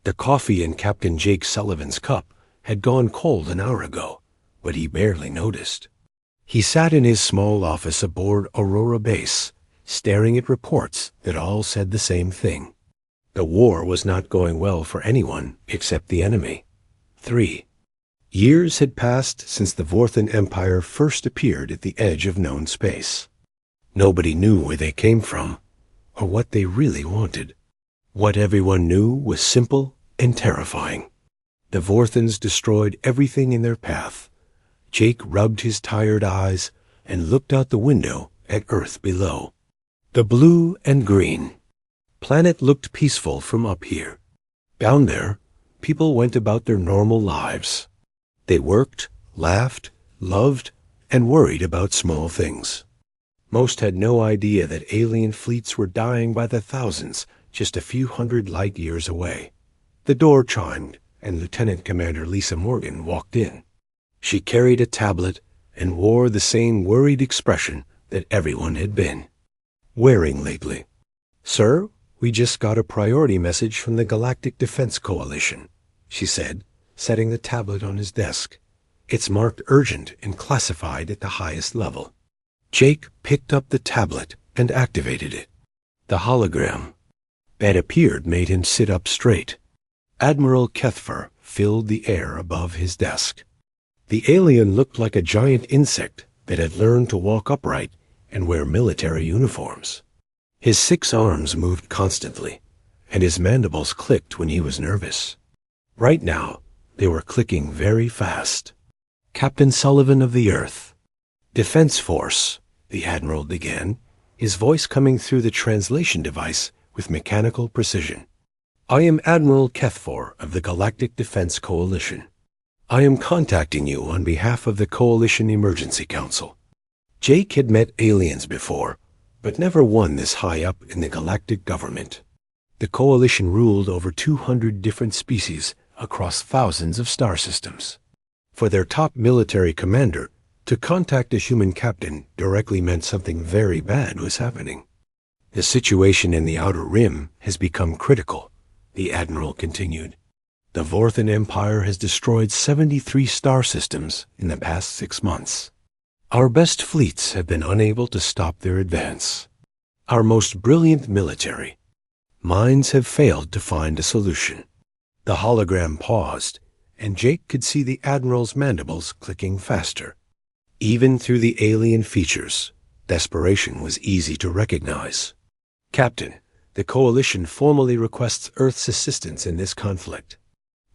The coffee in Captain Jake Sullivan's cup had gone cold an hour ago, but he barely noticed. He sat in his small office aboard Aurora Base, staring at reports that all said the same thing. The war was not going well for anyone except the enemy. 3. Years had passed since the Vorthan Empire first appeared at the edge of known space. Nobody knew where they came from, or what they really wanted. What everyone knew was simple and terrifying. The Vorthans destroyed everything in their path. Jake rubbed his tired eyes and looked out the window at Earth below. The blue and green planet looked peaceful from up here. Down there, people went about their normal lives. They worked, laughed, loved, and worried about small things. Most had no idea that alien fleets were dying by the thousands just a few hundred light years away. The door chimed, and Lieutenant Commander Lisa Morgan walked in. She carried a tablet and wore the same worried expression that everyone had been wearing lately. "Sir, we just got a priority message from the Galactic Defense Coalition," she said, setting the tablet on his desk. "It's marked urgent and classified at the highest level." Jake picked up the tablet and activated it. The hologram that appeared made him sit up straight. Admiral Kethfer filled the air above his desk. The alien looked like a giant insect that had learned to walk upright and wear military uniforms. His 6 arms moved constantly, and his mandibles clicked when he was nervous. Right now, they were clicking very fast. "Captain Sullivan of the Earth, Defense Force," the Admiral began, his voice coming through the translation device with mechanical precision. "I am Admiral Kethfor of the Galactic Defense Coalition. I am contacting you on behalf of the Coalition Emergency Council." Jake had met aliens before, but never one this high up in the galactic government. The Coalition ruled over 200 different species across thousands of star systems. For their top military commander, to contact a human captain directly meant something very bad was happening. "The situation in the Outer Rim has become critical," the Admiral continued. "The Vorthan Empire has destroyed 73 star systems in the past 6 months. Our best fleets have been unable to stop their advance. Our most brilliant military minds have failed to find a solution." The hologram paused, and Jake could see the Admiral's mandibles clicking faster. Even through the alien features, desperation was easy to recognize. "Captain, the Coalition formally requests Earth's assistance in this conflict.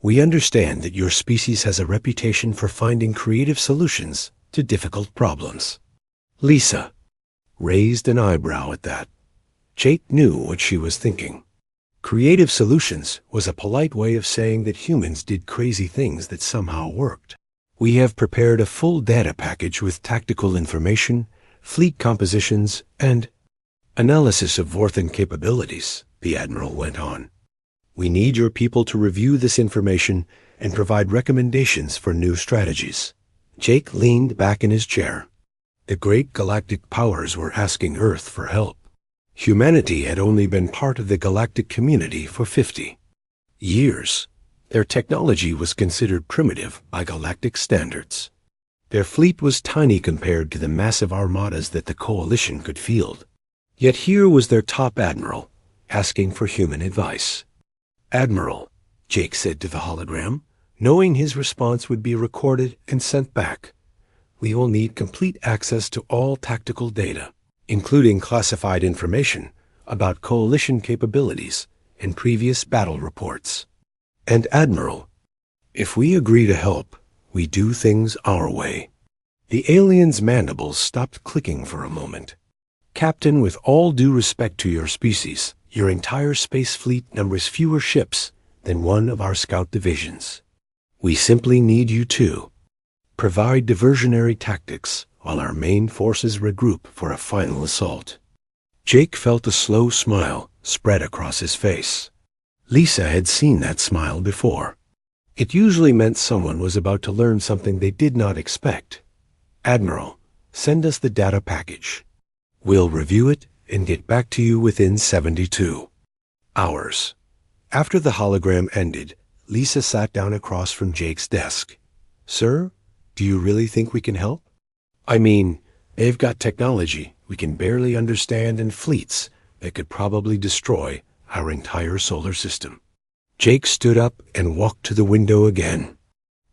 We understand that your species has a reputation for finding creative solutions to difficult problems." Lisa raised an eyebrow at that. Jake knew what she was thinking. Creative solutions was a polite way of saying that humans did crazy things that somehow worked. "We have prepared a full data package with tactical information, fleet compositions, and analysis of Vorthan capabilities," the Admiral went on. "We need your people to review this information and provide recommendations for new strategies." Jake leaned back in his chair. The great galactic powers were asking Earth for help. Humanity had only been part of the galactic community for 50 years. Their technology was considered primitive by galactic standards. Their fleet was tiny compared to the massive armadas that the Coalition could field. Yet here was their top admiral, asking for human advice. "Admiral," Jake said to the hologram, knowing his response would be recorded and sent back, "we will need complete access to all tactical data, including classified information about Coalition capabilities and previous battle reports. And Admiral, if we agree to help, we do things our way." The alien's mandibles stopped clicking for a moment. "Captain, with all due respect to your species, your entire space fleet numbers fewer ships than one of our scout divisions. We simply need you to provide diversionary tactics while our main forces regroup for a final assault." Jake felt a slow smile spread across his face. Lisa had seen that smile before. It usually meant someone was about to learn something they did not expect. "Admiral, send us the data package. We'll review it and get back to you within 72 hours." After the hologram ended, Lisa sat down across from Jake's desk. Sir, do you really think we can help? I mean, they've got technology we can barely understand and fleets that could probably destroy our entire solar system. Jake stood up and walked to the window again.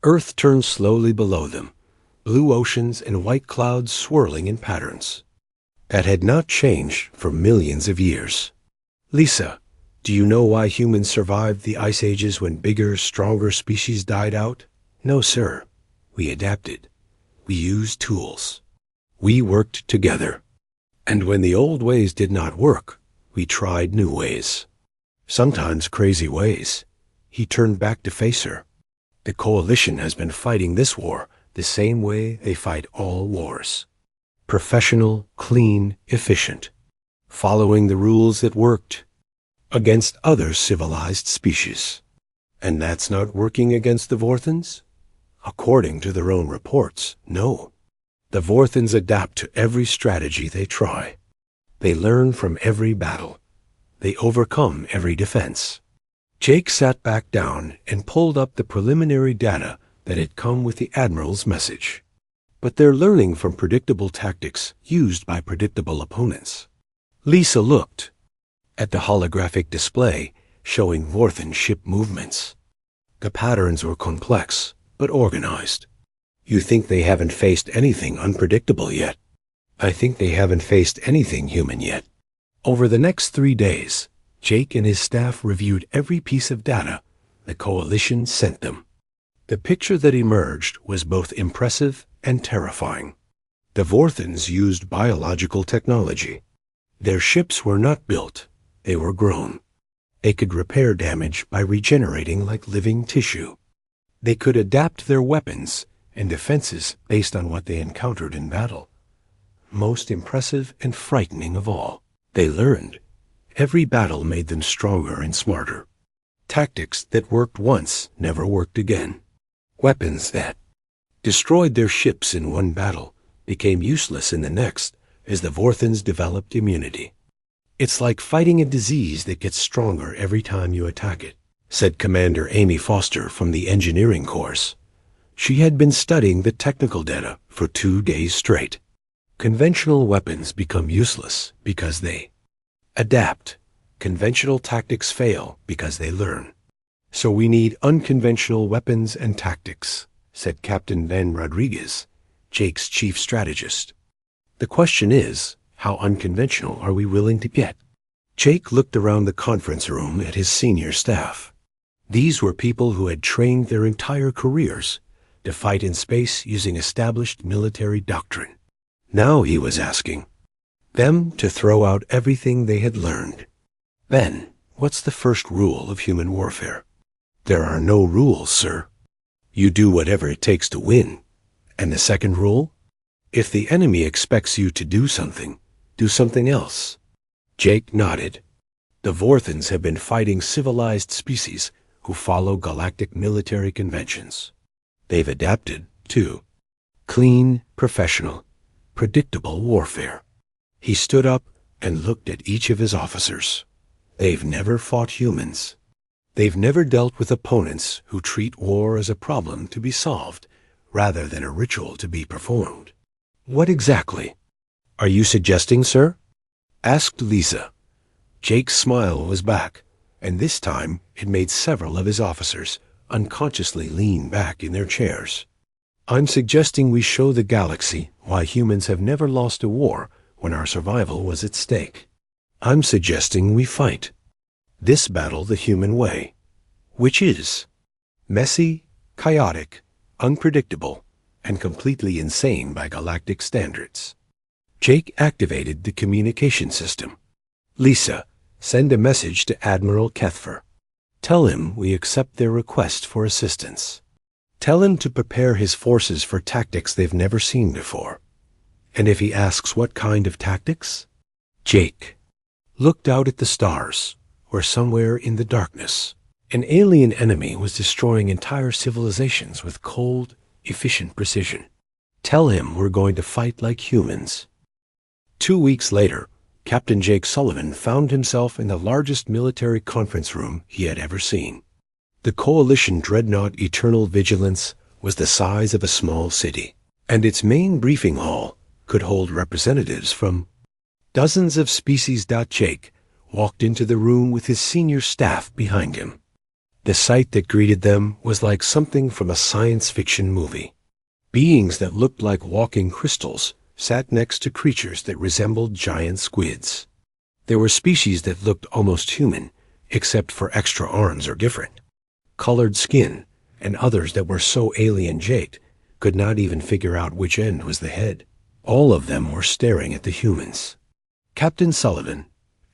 Earth turned slowly below them, blue oceans and white clouds swirling in patterns that had not changed for millions of years. Lisa, do you know why humans survived the ice ages when bigger, stronger species died out? No, sir. We adapted. We used tools. We worked together. And when the old ways did not work, we tried new ways. Sometimes crazy ways. He turned back to face her. The coalition has been fighting this war the same way they fight all wars. Professional, clean, efficient. Following the rules that worked against other civilized species. And that's not working against the Vorthans? According to their own reports, no. The Vorthans adapt to every strategy they try. They learn from every battle. They overcome every defense. Jake sat back down and pulled up the preliminary data that had come with the Admiral's message. But they're learning from predictable tactics used by predictable opponents. Lisa looked at the holographic display showing Vorthan ship movements. The patterns were complex, but organized. You think they haven't faced anything unpredictable yet? I think they haven't faced anything human yet. Over the next 3 days, Jake and his staff reviewed every piece of data the coalition sent them. The picture that emerged was both impressive and terrifying. The Vorthans used biological technology. Their ships were not built, they were grown. They could repair damage by regenerating like living tissue. They could adapt their weapons and defenses based on what they encountered in battle. Most impressive and frightening of all, they learned. Every battle made them stronger and smarter. Tactics that worked once never worked again. Weapons that destroyed their ships in one battle became useless in the next as the Vorthans developed immunity. It's like fighting a disease that gets stronger every time you attack it, said Commander Amy Foster from the engineering course. She had been studying the technical data for 2 days straight. Conventional weapons become useless because they adapt. Conventional tactics fail because they learn. So we need unconventional weapons and tactics, said Captain Ben Rodriguez, Jake's chief strategist. The question is, how unconventional are we willing to get? Jake looked around the conference room at his senior staff. These were people who had trained their entire careers to fight in space using established military doctrine. Now he was asking them to throw out everything they had learned. Ben, what's the first rule of human warfare? There are no rules, sir. You do whatever it takes to win. And the second rule? If the enemy expects you to do something else. Jake nodded. The Vorthans have been fighting civilized species who follow galactic military conventions. They've adapted, too. Clean, professional, predictable warfare. He stood up and looked at each of his officers. They've never fought humans. They've never dealt with opponents who treat war as a problem to be solved rather than a ritual to be performed. What exactly are you suggesting, sir? Asked Lisa. Jake's smile was back, and this time it made several of his officers unconsciously lean back in their chairs. I'm suggesting we show the galaxy why humans have never lost a war when our survival was at stake. I'm suggesting we fight this battle the human way, which is messy, chaotic, unpredictable, and completely insane by galactic standards. Jake activated the communication system. Lisa, send a message to Admiral Kethfer. Tell him we accept their request for assistance. Tell him to prepare his forces for tactics they've never seen before. And if he asks what kind of tactics? Jake looked out at the stars, where somewhere in the darkness, an alien enemy was destroying entire civilizations with cold, efficient precision. Tell him we're going to fight like humans. 2 weeks later, Captain Jake Sullivan found himself in the largest military conference room he had ever seen. The Coalition dreadnought Eternal Vigilance was the size of a small city, and its main briefing hall could hold representatives from dozens of species. Jake walked into the room with his senior staff behind him. The sight that greeted them was like something from a science fiction movie. Beings that looked like walking crystals sat next to creatures that resembled giant squids. There were species that looked almost human, except for extra arms or different colored skin, and others that were so alien Jake could not even figure out which end was the head. All of them were staring at the humans. Captain Sullivan,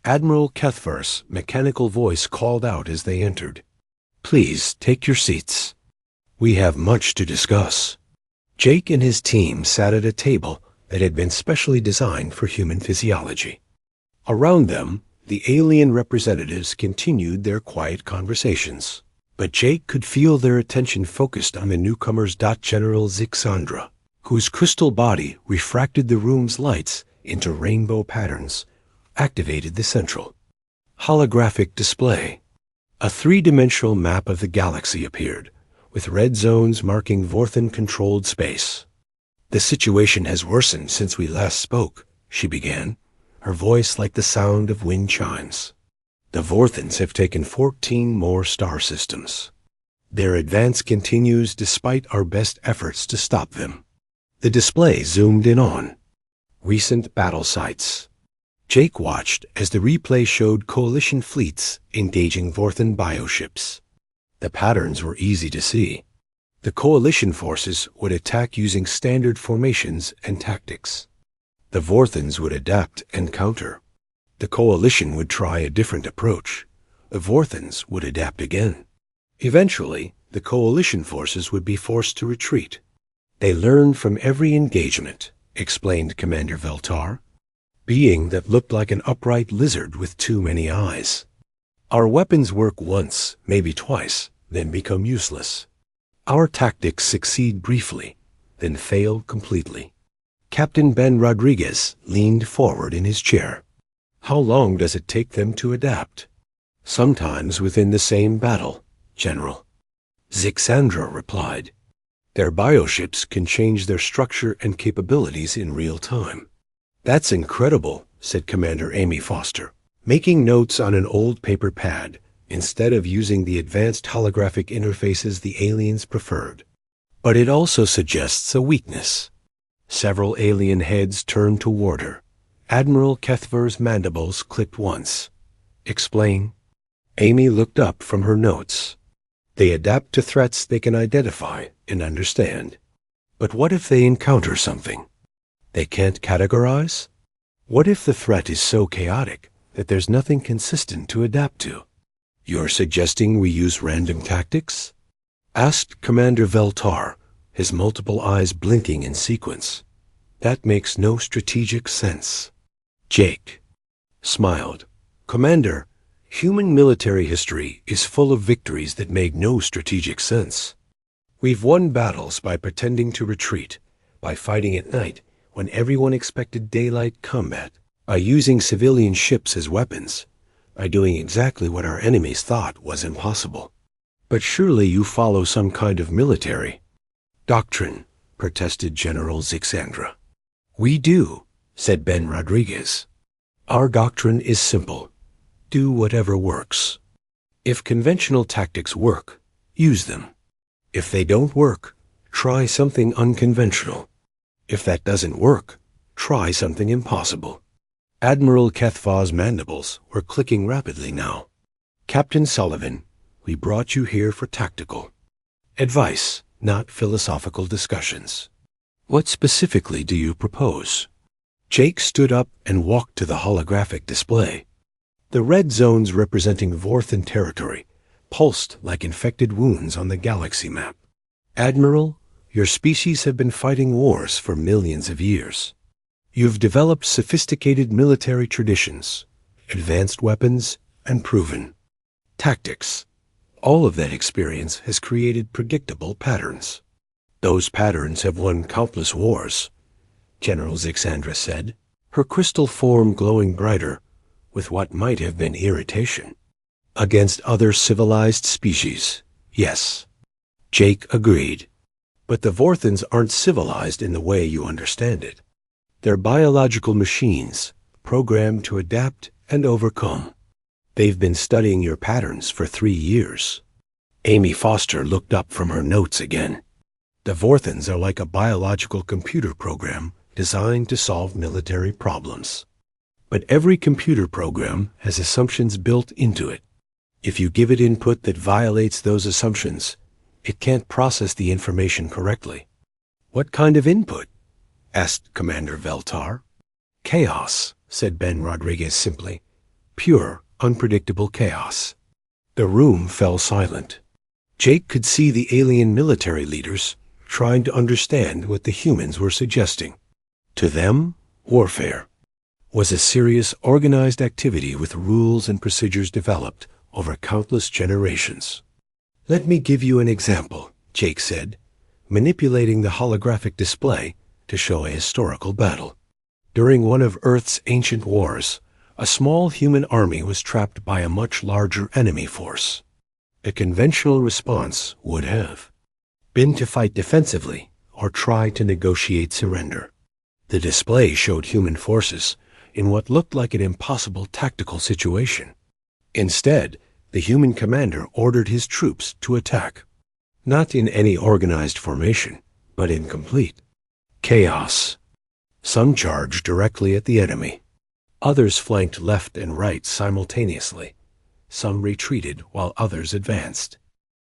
Admiral Kethvar's mechanical voice called out as they entered. "Please take your seats. We have much to discuss." Jake and his team sat at a table that had been specially designed for human physiology. Around them, the alien representatives continued their quiet conversations, but Jake could feel their attention focused on the newcomers. General Zixandra, whose crystal body refracted the room's lights into rainbow patterns, activated the central holographic display. A three-dimensional map of the galaxy appeared, with red zones marking Vorthan-controlled space. "The situation has worsened since we last spoke," she began, her voice like the sound of wind chimes. "The Vorthans have taken 14 more star systems. Their advance continues despite our best efforts to stop them." The display zoomed in on recent battle sites. Jake watched as the replay showed Coalition fleets engaging Vorthan bioships. The patterns were easy to see. The Coalition forces would attack using standard formations and tactics. The Vorthans would adapt and counter. The Coalition would try a different approach. The Vorthans would adapt again. Eventually, the Coalition forces would be forced to retreat. "They learned from every engagement," explained Commander Veltar, being that looked like an upright lizard with too many eyes. "Our weapons work once, maybe twice, then become useless. Our tactics succeed briefly, then fail completely." Captain Ben Rodriguez leaned forward in his chair. "How long does it take them to adapt?" "Sometimes within the same battle, General." Zixandra replied. "Their bioships can change their structure and capabilities in real time." "That's incredible," said Commander Amy Foster, making notes on an old paper pad instead of using the advanced holographic interfaces the aliens preferred. "But it also suggests a weakness." Several alien heads turned toward her. Admiral Kethvar's mandibles clicked once. "Explain." Amy looked up from her notes. "They adapt to threats they can identify and understand. But what if they encounter something they can't categorize? What if the threat is so chaotic that there's nothing consistent to adapt to?" "You're suggesting we use random tactics?" asked Commander Veltar, his multiple eyes blinking in sequence. "That makes no strategic sense." Jake smiled. "Commander, human military history is full of victories that make no strategic sense. We've won battles by pretending to retreat, by fighting at night when everyone expected daylight combat, by using civilian ships as weapons, by doing exactly what our enemies thought was impossible. But surely you follow some kind of military doctrine," protested General Zixandra. "We do," said Ben Rodriguez. "Our doctrine is simple. Do whatever works. If conventional tactics work, use them. If they don't work, try something unconventional. If that doesn't work, try something impossible." Admiral Kethvar's mandibles were clicking rapidly now. "Captain Sullivan, we brought you here for tactical advice, not philosophical discussions. What specifically do you propose?" Jake stood up and walked to the holographic display. The red zones representing Vorthan territory pulsed like infected wounds on the galaxy map. "Admiral, your species have been fighting wars for millions of years. You've developed sophisticated military traditions, advanced weapons, and proven tactics. All of that experience has created predictable patterns. Those patterns have won countless wars," General Zixandra said. her crystal form glowing brighter with what might have been irritation. Against other civilized species, yes, Jake agreed. But the Vorthans aren't civilized in the way you understand it. They're biological machines, programmed to adapt and overcome. They've been studying your patterns for 3 years. Amy Foster looked up from her notes again. The Vorthans are like a biological computer program designed to solve military problems. But every computer program has assumptions built into it. If you give it input that violates those assumptions, it can't process the information correctly. What kind of input? Asked Commander Veltar. Chaos, said Ben Rodriguez simply. Pure, unpredictable chaos. The room fell silent. Jake could see the alien military leaders trying to understand what the humans were suggesting. To them, warfare was a serious, organized activity with rules and procedures developed over countless generations. Let me give you an example, Jake said, manipulating the holographic display to show a historical battle. During one of Earth's ancient wars, a small human army was trapped by a much larger enemy force. A conventional response would have been to fight defensively or try to negotiate surrender. The display showed human forces in what looked like an impossible tactical situation. Instead, the human commander ordered his troops to attack, not in any organized formation, but in complete chaos. Some charged directly at the enemy. Others flanked left and right simultaneously. Some retreated while others advanced.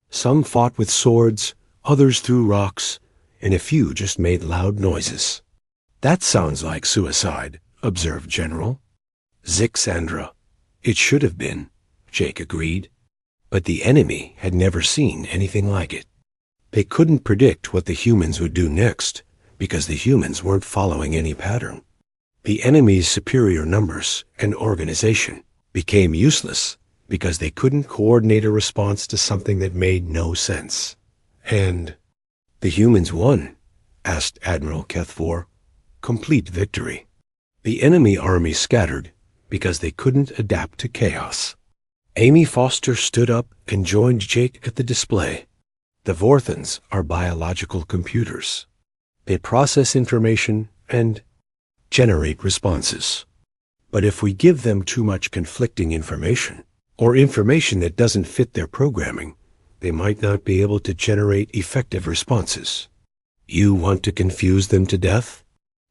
Some fought with swords, others threw rocks, and a few just made loud noises. That sounds like suicide, observed General Zixandra. It should have been, Jake agreed. But the enemy had never seen anything like it. They couldn't predict what the humans would do next, because the humans weren't following any pattern. The enemy's superior numbers and organization became useless because they couldn't coordinate a response to something that made no sense. And the humans won, asked Admiral Kethfor. Complete victory. The enemy army scattered because they couldn't adapt to chaos. Amy Foster stood up and joined Jake at the display. The Vorthans are biological computers. They process information and generate responses. But if we give them too much conflicting information, or information that doesn't fit their programming, they might not be able to generate effective responses. You want to confuse them to death?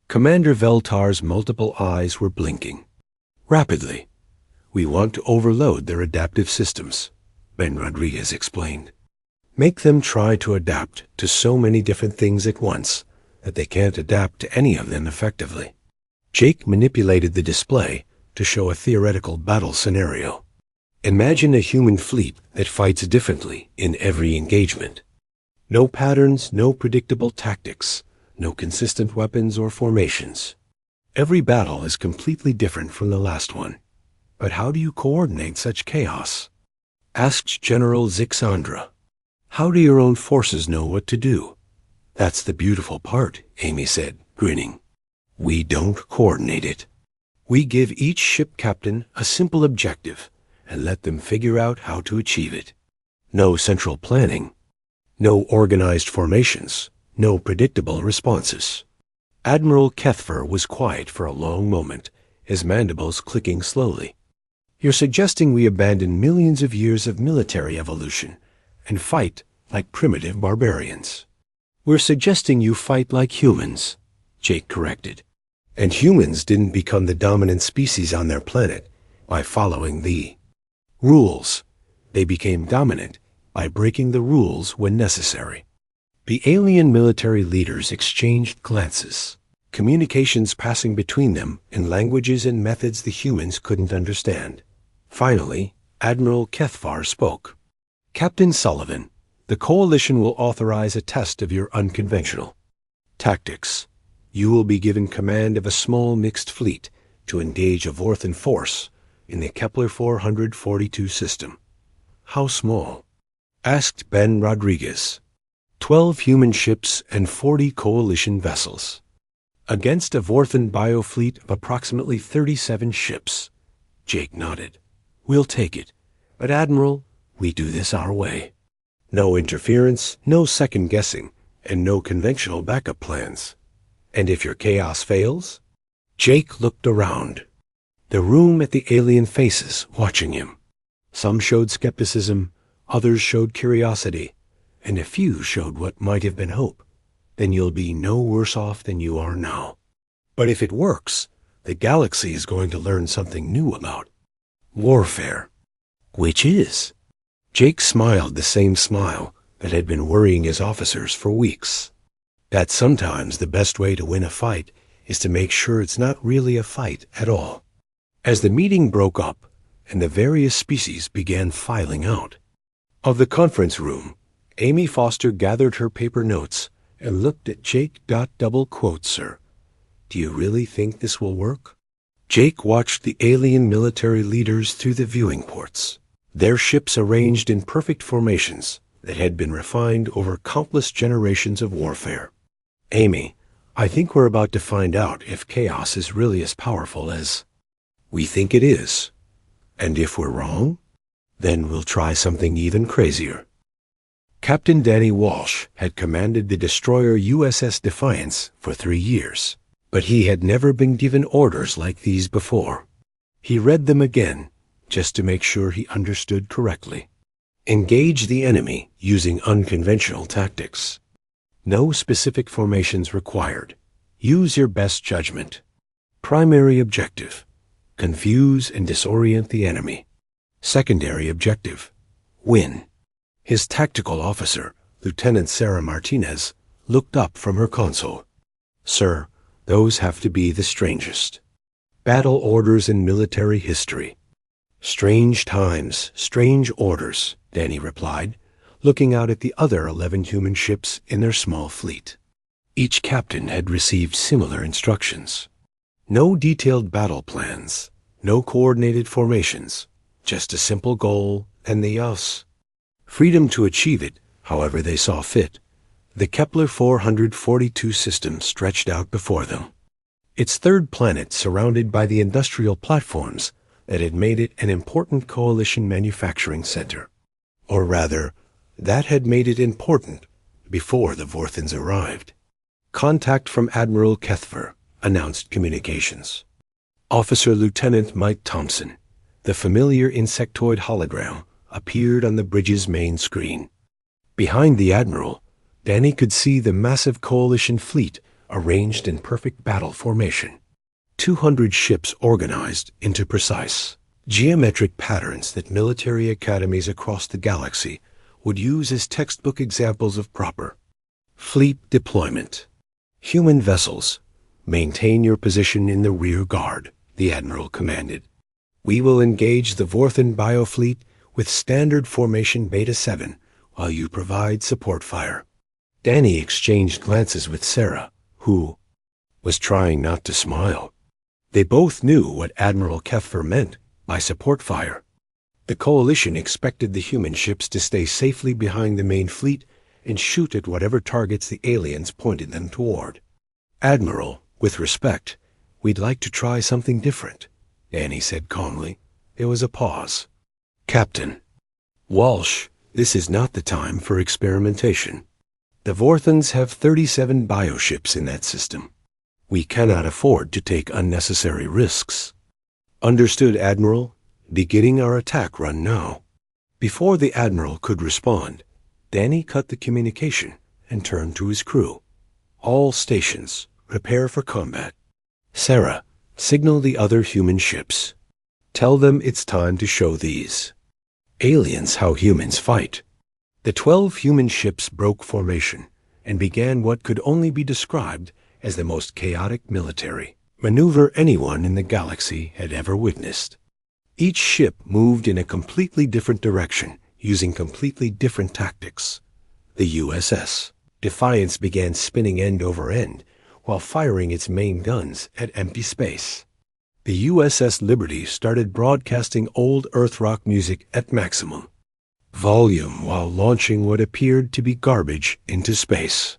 Commander Veltar's multiple eyes were blinking. Rapidly. We want to overload their adaptive systems, Ben Rodriguez explained. Make them try to adapt to so many different things at once that they can't adapt to any of them effectively. Jake manipulated the display to show a theoretical battle scenario. Imagine a human fleet that fights differently in every engagement. No patterns, no predictable tactics, no consistent weapons or formations. Every battle is completely different from the last one. But how do you coordinate such chaos? Asked General Zixandra. How do your own forces know what to do? That's the beautiful part, Amy said, grinning. We don't coordinate it. We give each ship captain a simple objective and let them figure out how to achieve it. No central planning. No organized formations. No predictable responses. Admiral Kethfor was quiet for a long moment, his mandibles clicking slowly. You're suggesting we abandon millions of years of military evolution and fight like primitive barbarians. We're suggesting you fight like humans, Jake corrected. And humans didn't become the dominant species on their planet by following the rules. They became dominant by breaking the rules when necessary. The alien military leaders exchanged glances, communications passing between them in languages and methods the humans couldn't understand. Finally, Admiral Kethfor spoke. Captain Sullivan, the Coalition will authorize a test of your unconventional tactics. You will be given command of a small mixed fleet to engage a Vorthan force in the Kepler 442 system. How small? Asked Ben Rodriguez. 12 human ships and 40 Coalition vessels. Against a Vorthan biofleet of approximately 37 ships. Jake nodded. We'll take it. But Admiral, we do this our way. No interference, no second guessing, and no conventional backup plans. And if your chaos fails? Jake looked around. The room at the alien faces watching him. Some showed skepticism, others showed curiosity, and a few showed what might have been hope. Then you'll be no worse off than you are now. But if it works, the galaxy is going to learn something new about warfare. Which is? Jake smiled the same smile that had been worrying his officers for weeks. That sometimes the best way to win a fight is to make sure it's not really a fight at all. As the meeting broke up and the various species began filing out of the conference room, Amy Foster gathered her paper notes and looked at Jake. Double quote, sir. Do you really think this will work? Jake watched the alien military leaders through the viewing ports, their ships arranged in perfect formations that had been refined over countless generations of warfare. Amy, I think we're about to find out if chaos is really as powerful as we think it is. And if we're wrong, then we'll try something even crazier. Captain Danny Walsh had commanded the destroyer USS Defiance for 3 years, but he had never been given orders like these before. He read them again, just to make sure he understood correctly. Engage the enemy using unconventional tactics. No specific formations required. Use your best judgment. Primary objective: confuse and disorient the enemy. Secondary objective: win. His tactical officer, Lieutenant Sarah Martinez, looked up from her console. Sir, those have to be the strangest battle orders in military history. Strange times, strange orders, Danny replied, looking out at the other 11 human ships in their small fleet. Each captain had received similar instructions. No detailed battle plans, no coordinated formations, just a simple goal and the us. Freedom to achieve it, however they saw fit. The Kepler 442 system stretched out before them. Its third planet surrounded by the industrial platforms that had made it an important coalition manufacturing center. Or rather, that had made it important before the Vorthans arrived. Contact from Admiral Kethver, announced communications. Officer Lieutenant Mike Thompson, the familiar insectoid hologram, appeared on the bridge's main screen. Behind the Admiral, Danny could see the massive coalition fleet arranged in perfect battle formation. 200 ships organized into precise, geometric patterns that military academies across the galaxy would use as textbook examples of proper fleet deployment. Human vessels, maintain your position in the rear guard, the Admiral commanded. We will engage the Vorthan biofleet with standard formation Beta 7 while you provide support fire. Danny exchanged glances with Sarah, who was trying not to smile. They both knew what Admiral Kethver meant by support fire. The coalition expected the human ships to stay safely behind the main fleet and shoot at whatever targets the aliens pointed them toward. Admiral, with respect, we'd like to try something different, Danny said calmly. There was a pause. Captain Walsh, this is not the time for experimentation. The Vorthans have 37 bioships in that system. We cannot afford to take unnecessary risks. Understood, Admiral. Beginning our attack run now. Before the Admiral could respond, Danny cut the communication and turned to his crew. All stations, prepare for combat. Sarah, signal the other human ships. Tell them it's time to show these aliens how humans fight. The 12 human ships broke formation and began what could only be described as the most chaotic military maneuver anyone in the galaxy had ever witnessed. Each ship moved in a completely different direction, using completely different tactics. The USS Defiance began spinning end over end while firing its main guns at empty space. The USS Liberty started broadcasting old Earth rock music at maximum volume while launching what appeared to be garbage into space.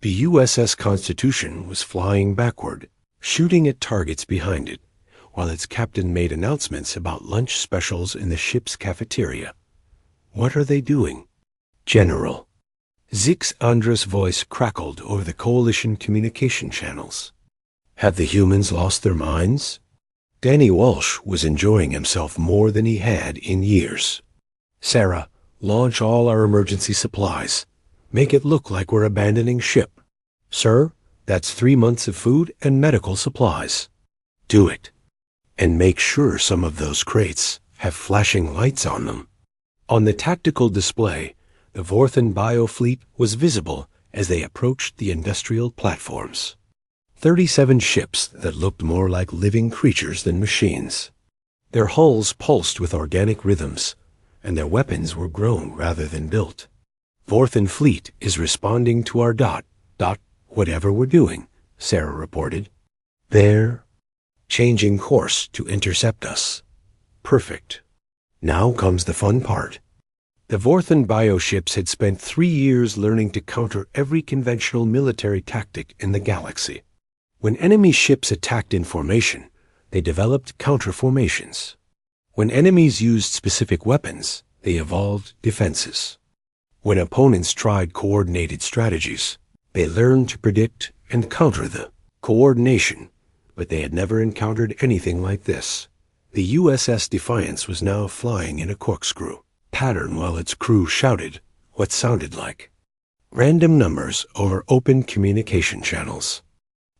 The USS Constitution was flying backward, shooting at targets behind it, while its captain made announcements about lunch specials in the ship's cafeteria. "What are they doing?" "General." Zix Andra's voice crackled over the Coalition communication channels. Have the humans lost their minds? Danny Walsh was enjoying himself more than he had in years. "Sarah, launch all our emergency supplies. Make it look like we're abandoning ship." "Sir, that's 3 months of food and medical supplies." "Do it. And make sure some of those crates have flashing lights on them." On the tactical display, the Vorthan biofleet was visible as they approached the industrial platforms. 37 ships that looked more like living creatures than machines. Their hulls pulsed with organic rhythms, and their weapons were grown rather than built. "Vorthan fleet is responding to our whatever we're doing," Sarah reported. "They're changing course to intercept us." "Perfect. Now comes the fun part." The Vorthan bioships had spent 3 years learning to counter every conventional military tactic in the galaxy. When enemy ships attacked in formation, they developed counterformations. When enemies used specific weapons, they evolved defenses. When opponents tried coordinated strategies, they learned to predict and counter the coordination, but they had never encountered anything like this. The USS Defiance was now flying in a corkscrew pattern while its crew shouted what sounded like random numbers over open communication channels.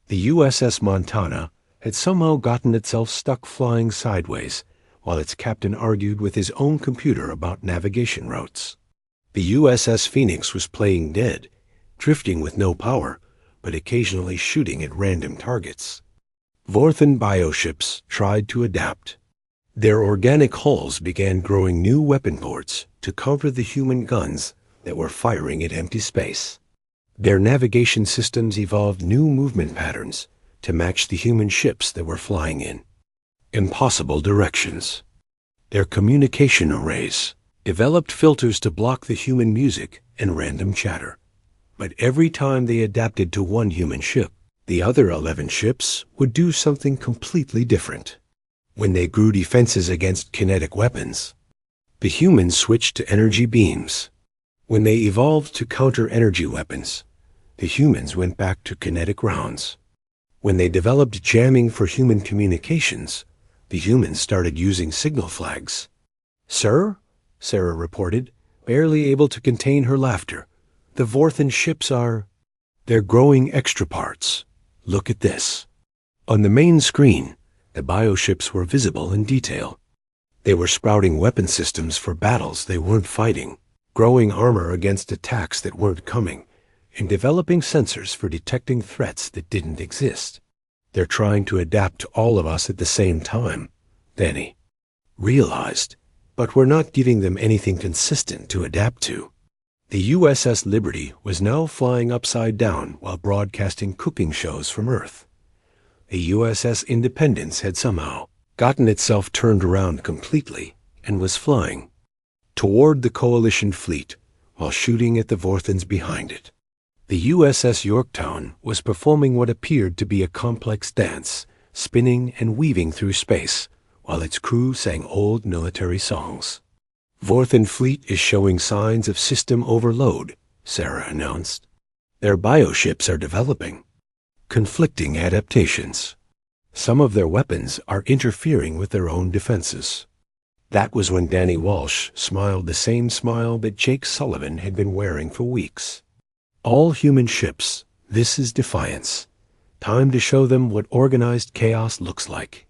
The USS Montana had somehow gotten itself stuck flying sideways while its captain argued with his own computer about navigation routes. The USS Phoenix was playing dead, drifting with no power, but occasionally shooting at random targets. Vorthan bioships tried to adapt. Their organic hulls began growing new weapon ports to cover the human guns that were firing at empty space. Their navigation systems evolved new movement patterns to match the human ships that were flying in impossible directions. Their communication arrays developed filters to block the human music and random chatter. But every time they adapted to one human ship, the other 11 ships would do something completely different. When they grew defenses against kinetic weapons, the humans switched to energy beams. When they evolved to counter energy weapons, the humans went back to kinetic rounds. When they developed jamming for human communications, the humans started using signal flags. "Sir," Sarah reported, barely able to contain her laughter, "the Vorthan ships they're growing extra parts. Look at this." On the main screen, the bioships were visible in detail. They were sprouting weapon systems for battles they weren't fighting, growing armor against attacks that weren't coming, and developing sensors for detecting threats that didn't exist. "They're trying to adapt to all of us at the same time," Danny realized, "but we're not giving them anything consistent to adapt to." The USS Liberty was now flying upside down while broadcasting cooking shows from Earth. The USS Independence had somehow gotten itself turned around completely and was flying toward the Coalition fleet while shooting at the Vorthans behind it. The USS Yorktown was performing what appeared to be a complex dance, spinning and weaving through space, while its crew sang old military songs. "Vorthan fleet is showing signs of system overload," Sarah announced. "Their bioships are developing conflicting adaptations. Some of their weapons are interfering with their own defenses." That was when Danny Walsh smiled the same smile that Jake Sullivan had been wearing for weeks. "All human ships, this is Defiance. Time to show them what organized chaos looks like."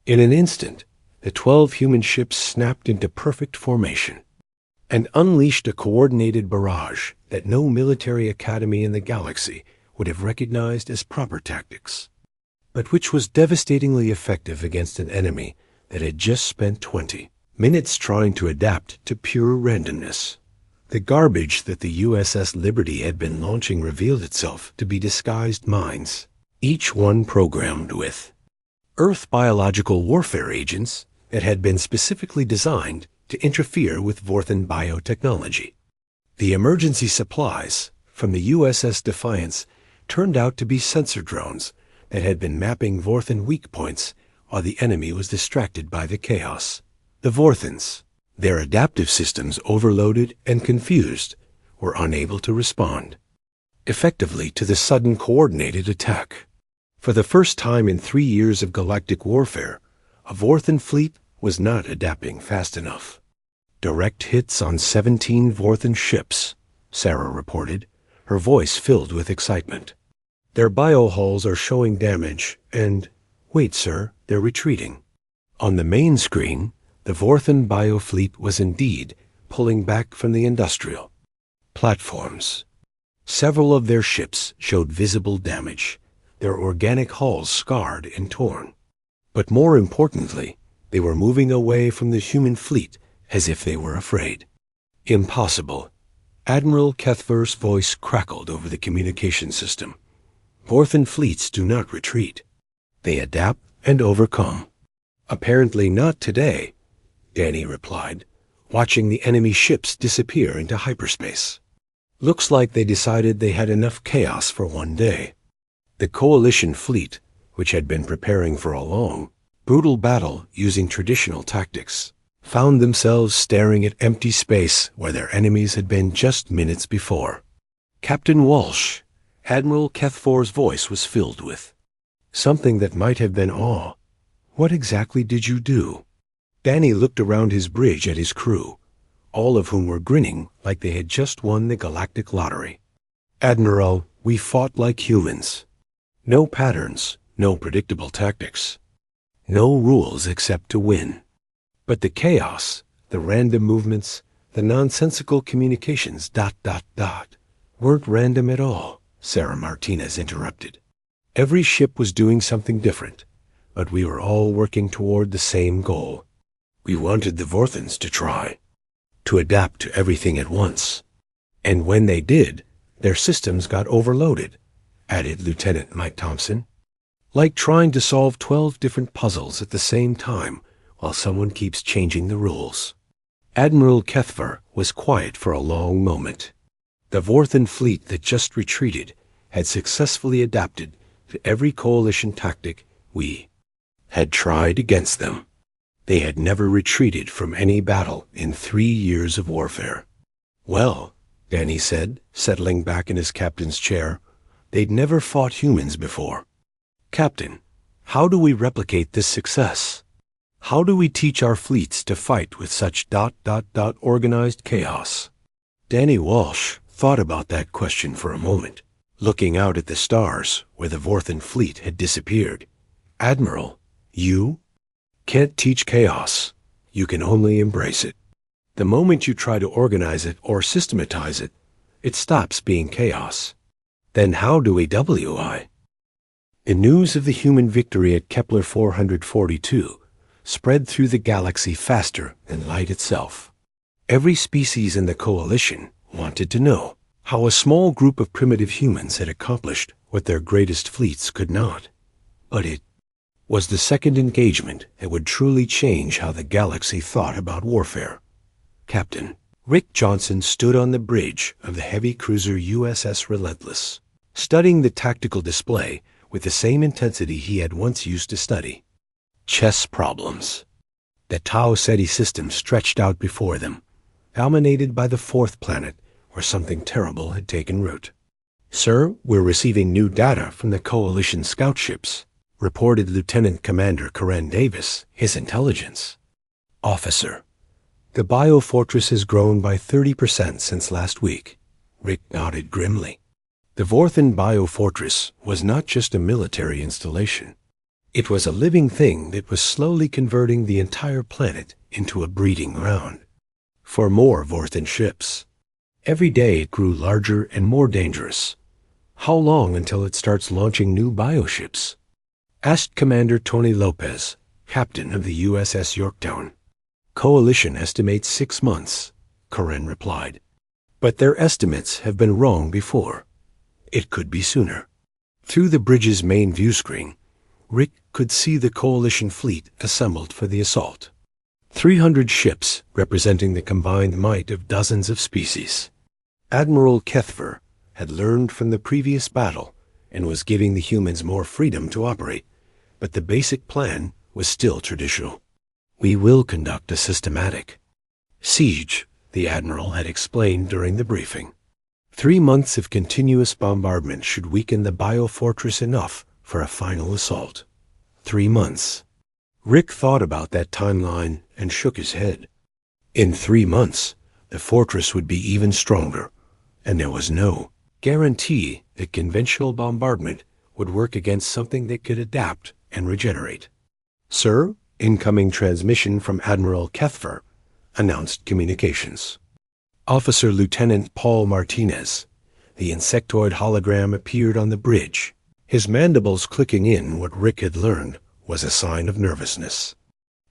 In an instant, the 12 human ships snapped into perfect formation and unleashed a coordinated barrage that no military academy in the galaxy would have recognized as proper tactics, but which was devastatingly effective against an enemy that had just spent 20 minutes trying to adapt to pure randomness. The garbage that the USS Liberty had been launching revealed itself to be disguised mines, each one programmed with Earth biological warfare agents that had been specifically designed to interfere with Vorthan biotechnology. The emergency supplies, from the USS Defiance turned out to be sensor drones that had been mapping Vorthan weak points while the enemy was distracted by the chaos. The Vorthans, their adaptive systems overloaded and confused, were unable to respond effectively to the sudden coordinated attack. For the first time in 3 years of galactic warfare, a Vorthan fleet was not adapting fast enough. Direct hits on 17 Vorthan ships, Sarah reported, her voice filled with excitement. Their biohulls are showing damage, and, wait, sir, they're retreating. On the main screen, the Vorthan biofleet was indeed pulling back from the industrial platforms. Several of their ships showed visible damage, their organic hulls scarred and torn. But more importantly, they were moving away from the human fleet as if they were afraid. Impossible. Admiral Kethver's voice crackled over the communication system. Vorthan fleets do not retreat. They adapt and overcome. Apparently not today, Danny replied, watching the enemy ships disappear into hyperspace. Looks like they decided they had enough chaos for one day. The Coalition fleet, which had been preparing for a long, brutal battle using traditional tactics, found themselves staring at empty space where their enemies had been just minutes before. Captain Walsh, Admiral Kethfor's voice was filled with something that might have been awe. What exactly did you do? Danny looked around his bridge at his crew, all of whom were grinning like they had just won the galactic lottery. Admiral, we fought like humans. No patterns, no predictable tactics. No rules except to win. But the chaos, the random movements, the nonsensical communications, ... weren't random at all, Sarah Martinez interrupted. Every ship was doing something different, but we were all working toward the same goal. We wanted the Vorthans to try, to adapt to everything at once. And when they did, their systems got overloaded, added Lieutenant Mike Thompson. Like trying to solve 12 different puzzles at the same time while someone keeps changing the rules. Admiral Kethver was quiet for a long moment. The Vorthan fleet that just retreated had successfully adapted to every coalition tactic we had tried against them. They had never retreated from any battle in 3 years of warfare. Well, Danny said, settling back in his captain's chair, they'd never fought humans before. Captain, how do we replicate this success? How do we teach our fleets to fight with such ... organized chaos? Danny Walsh thought about that question for a moment, looking out at the stars where the Vorthan fleet had disappeared. Admiral, you can't teach chaos. You can only embrace it. The moment you try to organize it or systematize it, it stops being chaos. Then how do we WI? The news of the human victory at Kepler 442 spread through the galaxy faster than light itself. Every species in the coalition wanted to know how a small group of primitive humans had accomplished what their greatest fleets could not. But it was the second engagement that would truly change how the galaxy thought about warfare. Captain Rick Johnson stood on the bridge of the heavy cruiser USS Relentless, studying the tactical display with the same intensity he had once used to study. Chess problems. The Tau Ceti system stretched out before them, dominated by the fourth planet where something terrible had taken root. Sir, we're receiving new data from the Coalition scout ships, reported Lieutenant Commander Karen Davis, his intelligence officer. The biofortress has grown by 30% since last week. Rick nodded grimly. The Vorthan biofortress was not just a military installation. It was a living thing that was slowly converting the entire planet into a breeding ground for more Vorthan ships. Every day it grew larger and more dangerous. How long until it starts launching new bioships? Asked Commander Tony Lopez, captain of the USS Yorktown. Coalition estimates 6 months, Corinne replied. But their estimates have been wrong before. It could be sooner. Through the bridge's main view screen, Rick could see the Coalition fleet assembled for the assault. 300 ships representing the combined might of dozens of species. Admiral Kethver, had learned from the previous battle and was giving the humans more freedom to operate, but the basic plan was still traditional. We will conduct a systematic siege, the Admiral had explained during the briefing. 3 months of continuous bombardment should weaken the biofortress enough for a final assault. 3 months. Rick thought about that timeline and shook his head. In 3 months, the fortress would be even stronger, and there was no guarantee that conventional bombardment would work against something that could adapt and regenerate. "Sir, incoming transmission from Admiral Kethfer," announced communications. Officer Lieutenant Paul Martinez. The insectoid hologram appeared on the bridge, his mandibles clicking in what Rick had learned was a sign of nervousness.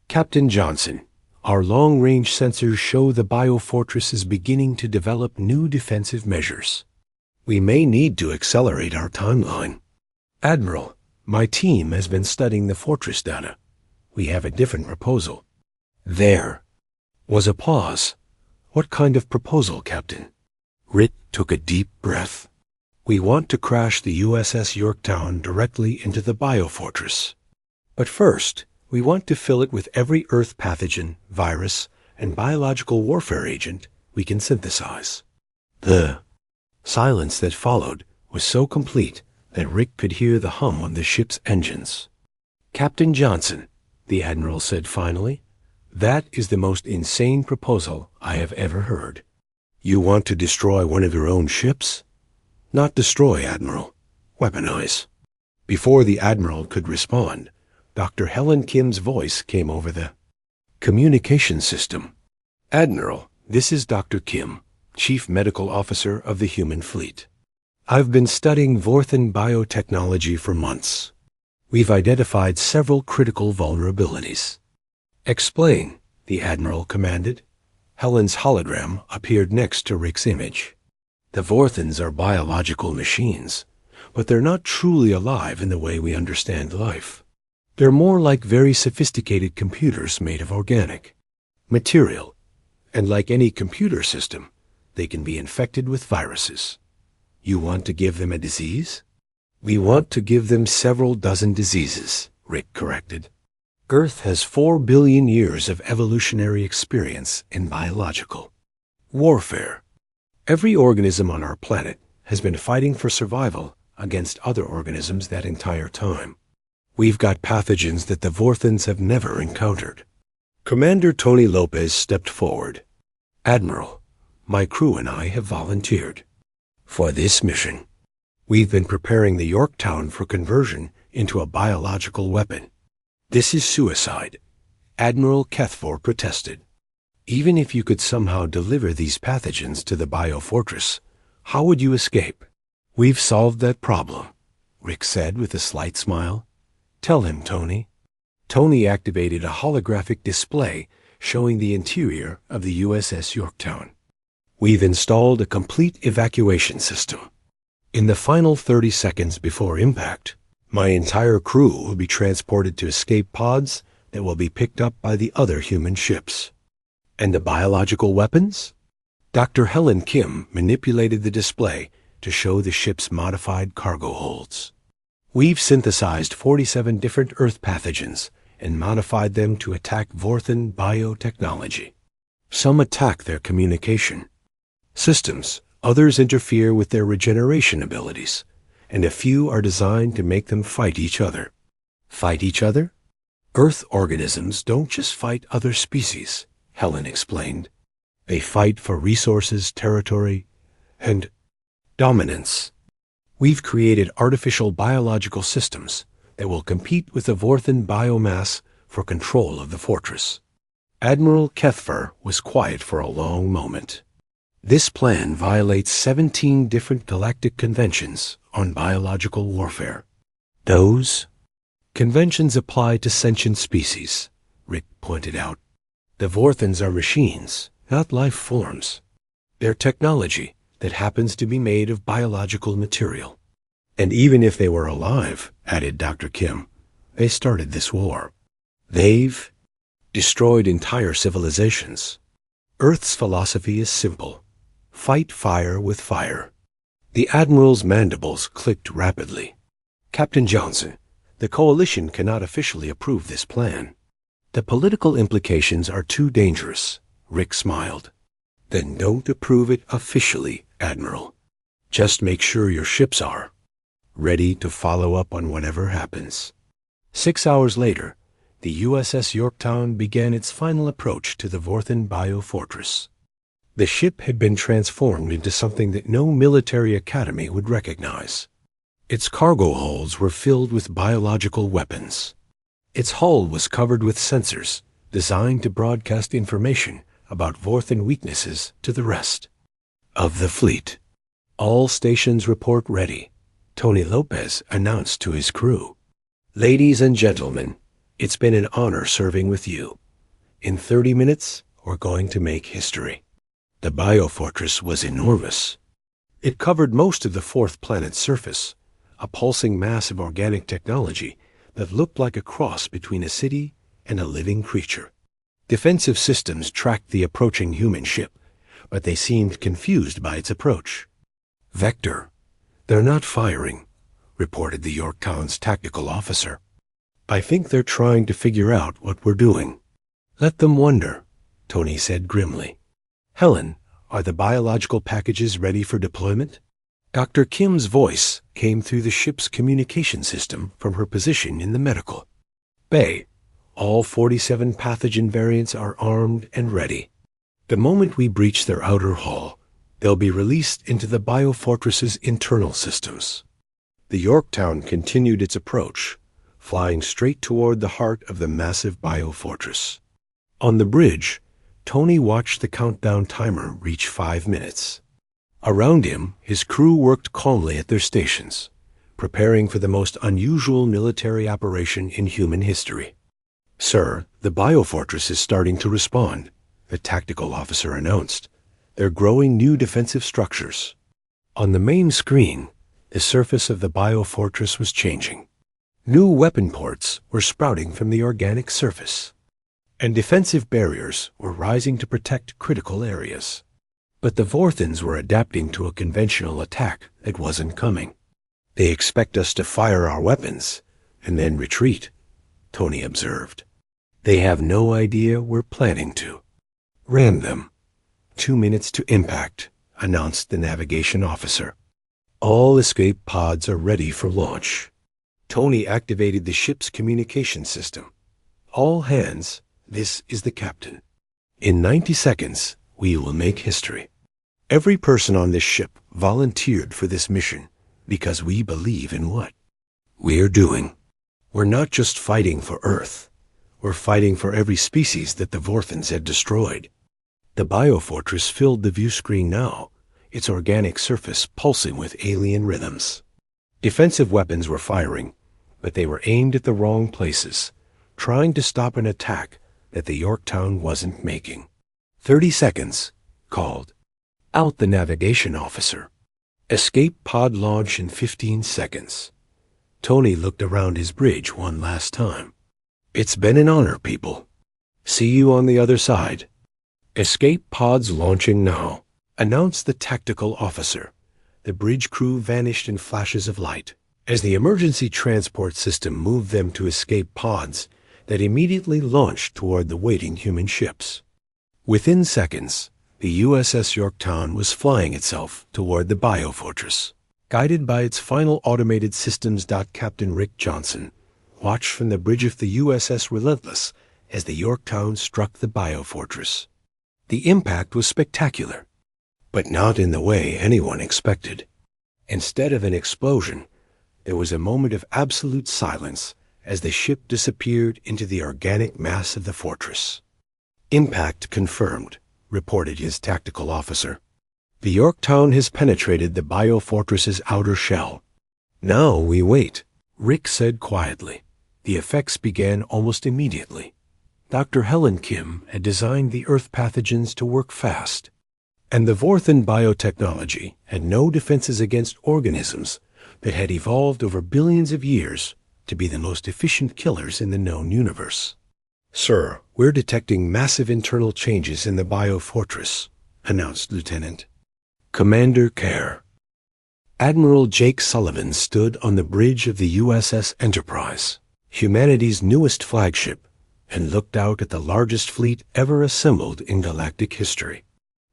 "Captain Johnson, our long-range sensors show the biofortress is beginning to develop new defensive measures. We may need to accelerate our timeline." "Admiral, my team has been studying the fortress data. We have a different proposal." There was a pause. "What kind of proposal, Captain?" Rick took a deep breath. "We want to crash the USS Yorktown directly into the biofortress. But first, we want to fill it with every Earth pathogen, virus, and biological warfare agent we can synthesize." The silence that followed was so complete that Rick could hear the hum of the ship's engines. "Captain Johnson," the Admiral said finally, "that is the most insane proposal I have ever heard." "You want to destroy one of your own ships?" "Not destroy, Admiral. Weaponize." Before the Admiral could respond, Dr. Helen Kim's voice came over the communication system. "Admiral, this is Dr. Kim, Chief Medical Officer of the Human Fleet. I've been studying Vorthan biotechnology for months. We've identified several critical vulnerabilities." "Explain," the Admiral commanded. Helen's hologram appeared next to Rick's image. "The Vorthans are biological machines, but they're not truly alive in the way we understand life. They're more like very sophisticated computers made of organic material, and like any computer system, they can be infected with viruses." "You want to give them a disease?" "We want to give them several dozen diseases," Rick corrected. "Earth has 4 billion years of evolutionary experience in biological warfare. Every organism on our planet has been fighting for survival against other organisms that entire time. We've got pathogens that the Vorthans have never encountered." Commander Tony Lopez stepped forward. "Admiral, my crew and I have volunteered for this mission. We've been preparing the Yorktown for conversion into a biological weapon. This is suicide," Admiral Kethfor protested. "Even if you could somehow deliver these pathogens to the biofortress, how would you escape?" "We've solved that problem," Rick said with a slight smile. "Tell him, Tony." Tony activated a holographic display showing the interior of the USS Yorktown. "We've installed a complete evacuation system. In the final 30 seconds before impact, my entire crew will be transported to escape pods that will be picked up by the other human ships." "And the biological weapons?" Dr. Helen Kim manipulated the display to show the ship's modified cargo holds. "We've synthesized 47 different Earth pathogens and modified them to attack Vorthan biotechnology. Some attack their communication systems, others interfere with their regeneration abilities, and a few are designed to make them fight each other." "Fight each other?" "Earth organisms don't just fight other species," Helen explained. "They fight for resources, territory, and dominance. We've created artificial biological systems that will compete with the Vorthan biomass for control of the fortress." Admiral Kethfer was quiet for a long moment. "This plan violates 17 different galactic conventions on biological warfare. Those conventions apply to sentient species," Rick pointed out. "The Vorthans are machines, not life forms. They're technology that happens to be made of biological material. And even if they were alive," added Dr. Kim, "they started this war. They've destroyed entire civilizations. Earth's philosophy is simple: fight fire with fire. The Admiral's mandibles clicked rapidly. Captain Johnson, the Coalition cannot officially approve this plan. The political implications are too dangerous. Rick smiled. Then don't approve it officially, Admiral. Just make sure your ships are ready to follow up on whatever happens. 6 hours later, the USS Yorktown began its final approach to the Vorthen biofortress. The ship had been transformed into something that no military academy would recognize. Its cargo holds were filled with biological weapons. Its hull was covered with sensors designed to broadcast information about Vorthen weaknesses to the rest of the fleet. All stations report ready, Tony Lopez announced to his crew. Ladies and gentlemen, it's been an honor serving with you. In 30 minutes, we're going to make history. The biofortress was enormous. It covered most of the fourth planet's surface, a pulsing mass of organic technology that looked like a cross between a city and a living creature. Defensive systems tracked the approaching human ship, but they seemed confused by its approach. Vector, they're not firing, reported the Yorktown's tactical officer. I think they're trying to figure out what we're doing. Let them wonder, Tony said grimly. Helen, are the biological packages ready for deployment? Dr. Kim's voice came through the ship's communication system from her position in the medical bay. All 47 pathogen variants are armed and ready. The moment we breach their outer hull, they'll be released into the biofortress's internal systems. The Yorktown continued its approach, flying straight toward the heart of the massive biofortress. On the bridge, Tony watched the countdown timer reach 5 minutes. Around him, his crew worked calmly at their stations, preparing for the most unusual military operation in human history. Sir, the biofortress is starting to respond, the tactical officer announced. They're growing new defensive structures. On the main screen, the surface of the biofortress was changing. New weapon ports were sprouting from the organic surface, and defensive barriers were rising to protect critical areas. But the Vorthens were adapting to a conventional attack that wasn't coming. They expect us to fire our weapons and then retreat, Tony observed. They have no idea we're planning to. Ram them. 2 minutes to impact, announced the navigation officer. All escape pods are ready for launch. Tony activated the ship's communication system. All hands, this is the captain. In 90 seconds, we will make history. Every person on this ship volunteered for this mission because we believe in what we're doing. We're not just fighting for Earth. We're fighting for every species that the Vorthens had destroyed. The biofortress filled the view screen now, its organic surface pulsing with alien rhythms. Defensive weapons were firing, but they were aimed at the wrong places, trying to stop an attack that the Yorktown wasn't making. 30 seconds, called out the navigation officer. Escape pod launch in 15 seconds. Tony looked around his bridge one last time. It's been an honor, people. See you on the other side. Escape pods launching now, announced the tactical officer. The bridge crew vanished in flashes of light. As the emergency transport system moved them to escape pods that immediately launched toward the waiting human ships. Within seconds, the USS Yorktown was flying itself toward the biofortress. Guided by its final automated systems. Captain Rick Johnson watched from the bridge of the USS Relentless as the Yorktown struck the biofortress. The impact was spectacular, but not in the way anyone expected. Instead of an explosion, there was a moment of absolute silence as the ship disappeared into the organic mass of the fortress. Impact confirmed, reported his tactical officer. The Yorktown has penetrated the biofortress's outer shell. Now we wait, Rick said quietly. The effects began almost immediately. Dr. Helen Kim had designed the Earth pathogens to work fast, and the Vorthen biotechnology had no defenses against organisms that had evolved over billions of years to be the most efficient killers in the known universe. Sir, we're detecting massive internal changes in the biofortress, announced Lieutenant Commander Care. Admiral Jake Sullivan stood on the bridge of the USS Enterprise, humanity's newest flagship, and looked out at the largest fleet ever assembled in galactic history.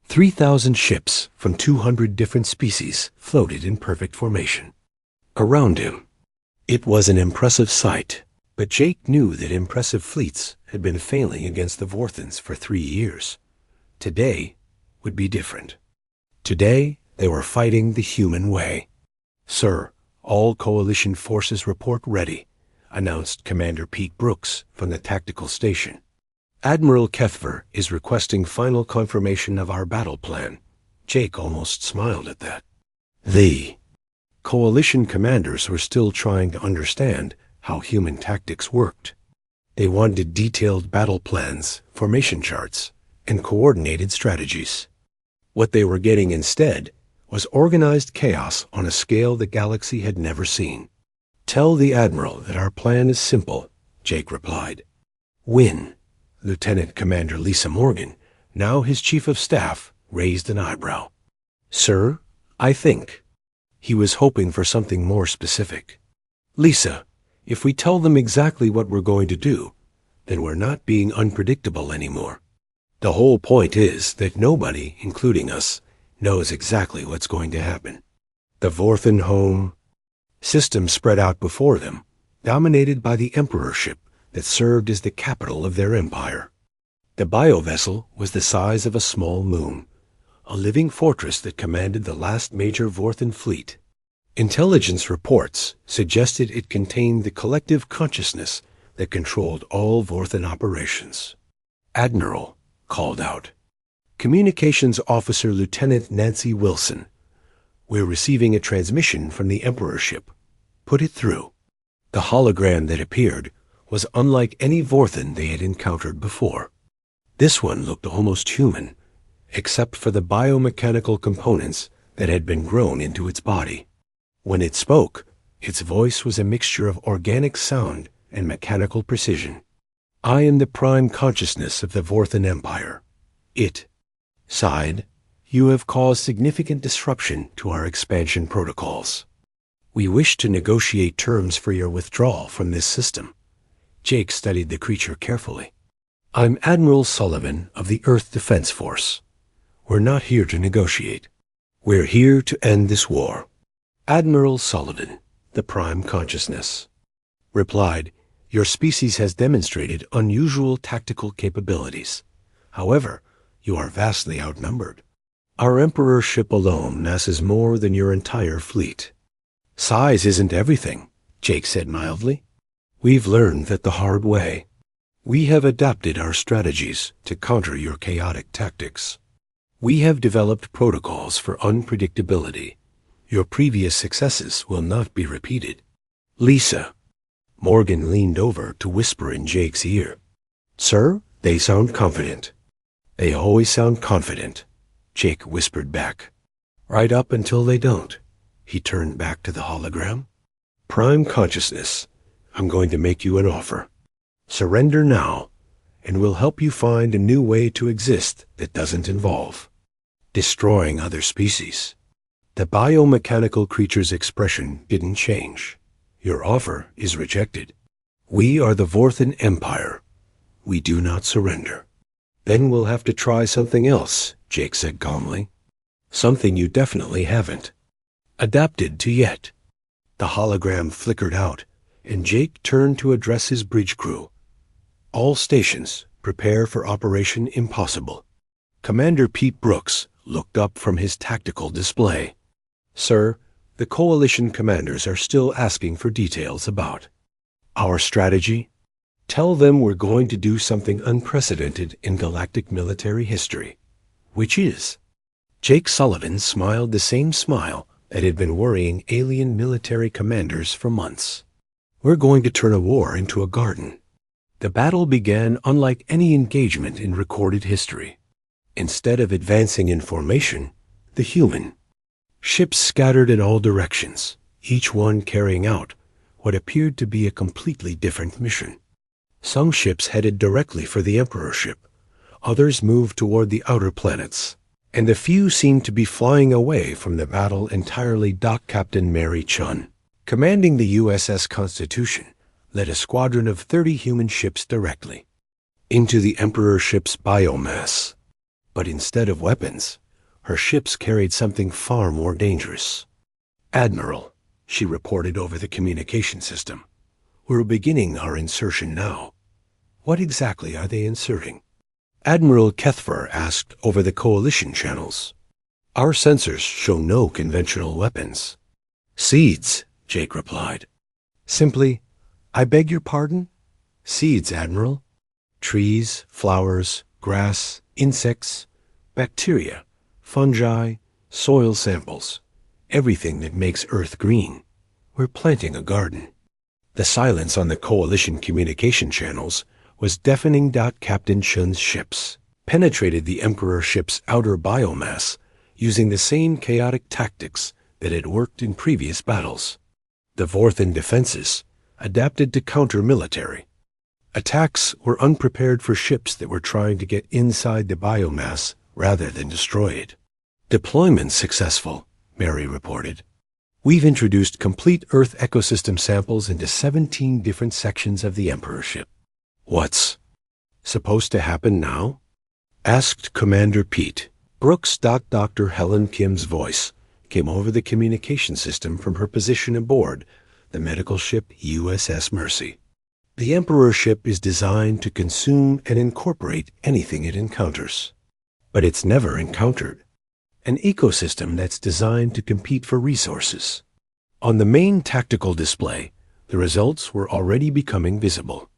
3,000 ships from 200 different species floated in perfect formation. Around him, it was an impressive sight, but Jake knew that impressive fleets had been failing against the Vorthans for 3 years. Today would be different. Today, they were fighting the human way. "Sir, all coalition forces report ready," announced Commander Pete Brooks from the tactical station. "Admiral Kethver is requesting final confirmation of our battle plan." Jake almost smiled at that. The coalition commanders were still trying to understand how human tactics worked. They wanted detailed battle plans, formation charts, and coordinated strategies. What they were getting instead was organized chaos on a scale the galaxy had never seen. "Tell the Admiral that our plan is simple," Jake replied. "Win." Lieutenant Commander Lisa Morgan, now his chief of staff, raised an eyebrow. "Sir, I think." He was hoping for something more specific. "Lisa, if we tell them exactly what we're going to do, then we're not being unpredictable anymore. The whole point is that nobody, including us, knows exactly what's going to happen." The Vorthan home system spread out before them, dominated by the Emperorship that served as the capital of their empire. The biovessel was the size of a small moon, a living fortress that commanded the last major Vorthan fleet. Intelligence reports suggested it contained the collective consciousness that controlled all Vorthan operations. "Admiral," called out. "Communications Officer Lieutenant Nancy Wilson. We're receiving a transmission from the Emperorship. Put it through." The hologram that appeared was unlike any Vorthan they had encountered before. This one looked almost human, except for the biomechanical components that had been grown into its body. When it spoke, its voice was a mixture of organic sound and mechanical precision. "I am the prime consciousness of the Vorthan Empire." It sighed. "You have caused significant disruption to our expansion protocols. We wish to negotiate terms for your withdrawal from this system." Jake studied the creature carefully. "I'm Admiral Sullivan of the Earth Defense Force. We're not here to negotiate. We're here to end this war." Admiral Sullivan, the prime consciousness, replied, "Your species has demonstrated unusual tactical capabilities. However, you are vastly outnumbered. Our Emperorship alone masses more than your entire fleet." "Size isn't everything," Jake said mildly. "We've learned that the hard way. We have adapted our strategies to counter your chaotic tactics. We have developed protocols for unpredictability. Your previous successes will not be repeated." "Lisa." Morgan leaned over to whisper in Jake's ear. "Sir, they sound confident." "They always sound confident," Jake whispered back. "Right up until they don't." He turned back to the hologram. "Prime consciousness, I'm going to make you an offer. Surrender now, and we'll help you find a new way to exist that doesn't involve destroying other species." The biomechanical creature's expression didn't change. "Your offer is rejected. We are the Vorthan Empire. We do not surrender." "Then we'll have to try something else," Jake said calmly. "Something you definitely haven't adapted to yet." The hologram flickered out, and Jake turned to address his bridge crew. "All stations, prepare for Operation Impossible." Commander Pete Brooks looked up from his tactical display. "Sir, the Coalition commanders are still asking for details about our strategy. Tell them we're going to do something unprecedented in galactic military history." "Which is?" Jake Sullivan smiled the same smile that had been worrying alien military commanders for months. "We're going to turn a war into a garden." The battle began unlike any engagement in recorded history. Instead of advancing in formation, the human ships scattered in all directions, each one carrying out what appeared to be a completely different mission. Some ships headed directly for the Emperorship. Others moved toward the outer planets. and the few seemed to be flying away from the battle entirely. Dock Captain Mary Chun, commanding the USS Constitution, led a squadron of 30 human ships directly into the Emperor ship's biomass. But instead of weapons, her ships carried something far more dangerous. "Admiral," she reported over the communication system, "we're beginning our insertion now." "What exactly are they inserting?" Admiral Kethver asked over the coalition channels. "Our sensors show no conventional weapons." "Seeds," Jake replied. Simply, "I beg your pardon?" "Seeds, Admiral. Trees, flowers, grass, insects, bacteria, fungi, soil samples, everything that makes Earth green. We're planting a garden." The silence on the coalition communication channels was deafening. Captain Chun's ships penetrated the Emperor ship's outer biomass using the same chaotic tactics that had worked in previous battles. The Vorthan defenses adapted to counter-military. Attacks were unprepared for ships that were trying to get inside the biomass rather than destroy it. "Deployment successful," Mary reported. "We've introduced complete Earth ecosystem samples into 17 different sections of the Emperor ship." "What's supposed to happen now?" asked Commander Pete. Brooks. Dr. Helen Kim's voice came over the communication system from her position aboard the medical ship USS Mercy. "The Emperor ship is designed to consume and incorporate anything it encounters. But it's never encountered an ecosystem that's designed to compete for resources." On the main tactical display, the results were already becoming visible.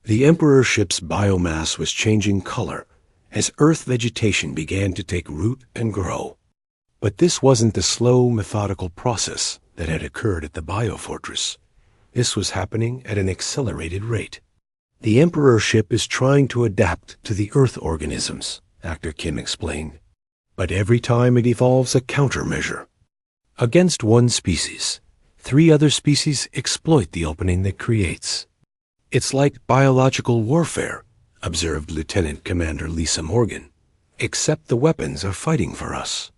The Emperor ship's biomass was changing color as Earth vegetation began to take root and grow. But this wasn't the slow, methodical process that had occurred at the biofortress. This was happening at an accelerated rate. "The Emperor ship is trying to adapt to the Earth organisms," Dr. Kim explained. "But every time it evolves a countermeasure. Against one species, 3 other species exploit the opening that creates. It's like biological warfare," observed Lieutenant Commander Lisa Morgan, "except the weapons are fighting for us."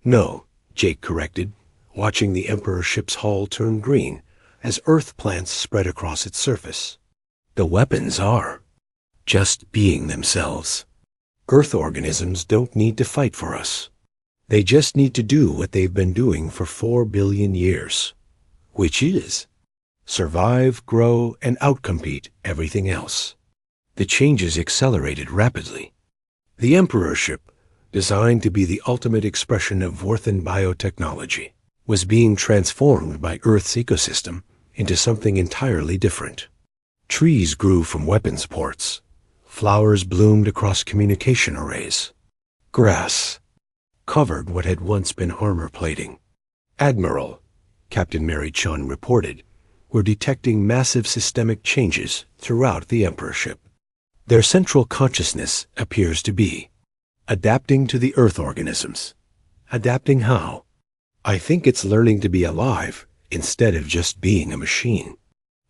"No," Jake corrected, watching the Emperor ship's hull turn green as Earth plants spread across its surface. "The weapons are just being themselves. Earth organisms don't need to fight for us. They just need to do what they've been doing for 4 billion years, which is survive, grow, and outcompete everything else." The changes accelerated rapidly. The Emperor ship, designed to be the ultimate expression of Vorthan biotechnology, was being transformed by Earth's ecosystem into something entirely different. Trees grew from weapons ports. Flowers bloomed across communication arrays. Grass covered what had once been armor plating. "Admiral," Captain Mary Chun reported, "we're detecting massive systemic changes throughout the Emperor ship. Their central consciousness appears to be adapting to the Earth organisms." "Adapting how?" "I think it's learning to be alive instead of just being a machine."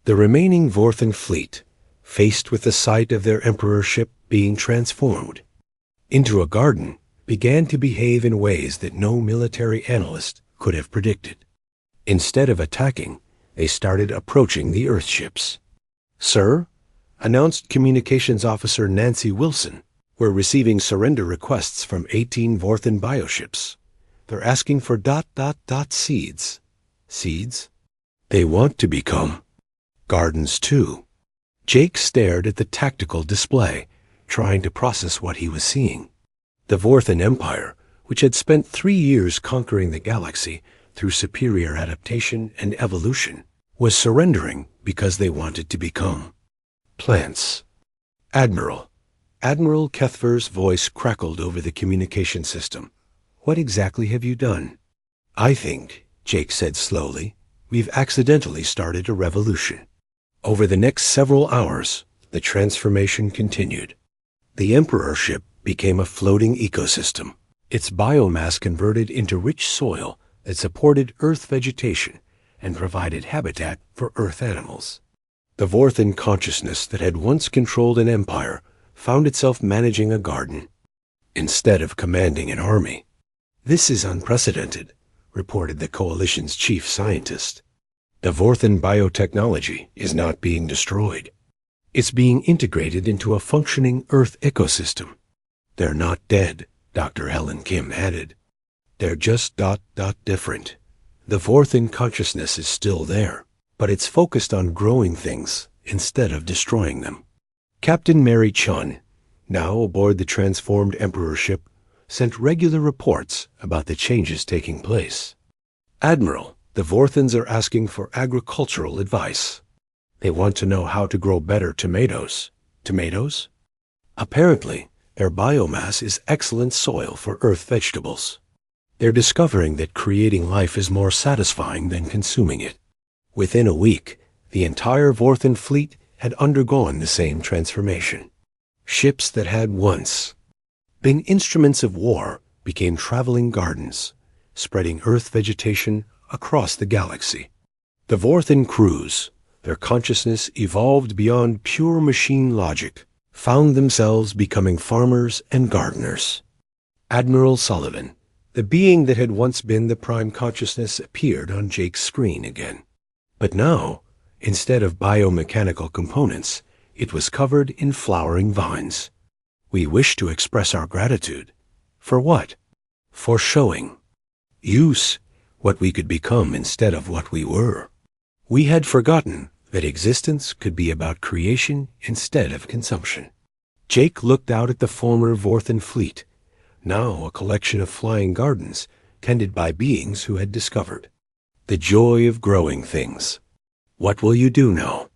The remaining Vorthan fleet, faced with the sight of their Emperor ship being transformed into a garden, began to behave in ways that no military analyst could have predicted. Instead of attacking, they started approaching the Earth ships. "Sir," announced Communications Officer Nancy Wilson, "we're receiving surrender requests from 18 Vorthan bioships. They're asking for ... seeds." "Seeds?" "They want to become gardens too." Jake stared at the tactical display, trying to process what he was seeing. The Vorthan Empire, which had spent 3 years conquering the galaxy through superior adaptation and evolution, was surrendering because they wanted to become plants. "Admiral." Admiral Kethver's voice crackled over the communication system. "What exactly have you done?" "I think," Jake said slowly, "we've accidentally started a revolution." Over the next several hours, the transformation continued. The Emperor ship became a floating ecosystem, its biomass converted into rich soil that supported Earth vegetation and provided habitat for Earth animals. The Vorthan consciousness that had once controlled an empire found itself managing a garden. instead of commanding an army. This is unprecedented, reported the Coalition's chief scientist. The Vorthan biotechnology is not being destroyed. It's being integrated into a functioning Earth ecosystem. They're not dead, Dr. Helen Kim added. They're just different. The Vorthan consciousness is still there, but it's focused on growing things instead of destroying them. Captain Mary Chun, now aboard the transformed Emperor ship, sent regular reports about the changes taking place. Admiral, the Vorthans are asking for agricultural advice. They want to know how to grow better tomatoes. Tomatoes? Apparently, their biomass is excellent soil for Earth vegetables. They're discovering that creating life is more satisfying than consuming it. Within a week, the entire Vorthan fleet had undergone the same transformation. Ships that had once been instruments of war became traveling gardens, spreading Earth vegetation across the galaxy. The Vorthan crews, their consciousness evolved beyond pure machine logic, found themselves becoming farmers and gardeners. Admiral Sullivan, the being that had once been the prime consciousness, appeared on Jake's screen again. But now, instead of biomechanical components, it was covered in flowering vines. We wish to express our gratitude. For what? For showing use what we could become instead of what we were. We had forgotten that existence could be about creation instead of consumption. Jake looked out at the former Vorthan fleet, now a collection of flying gardens tended by beings who had discovered the joy of growing things. What will you do now?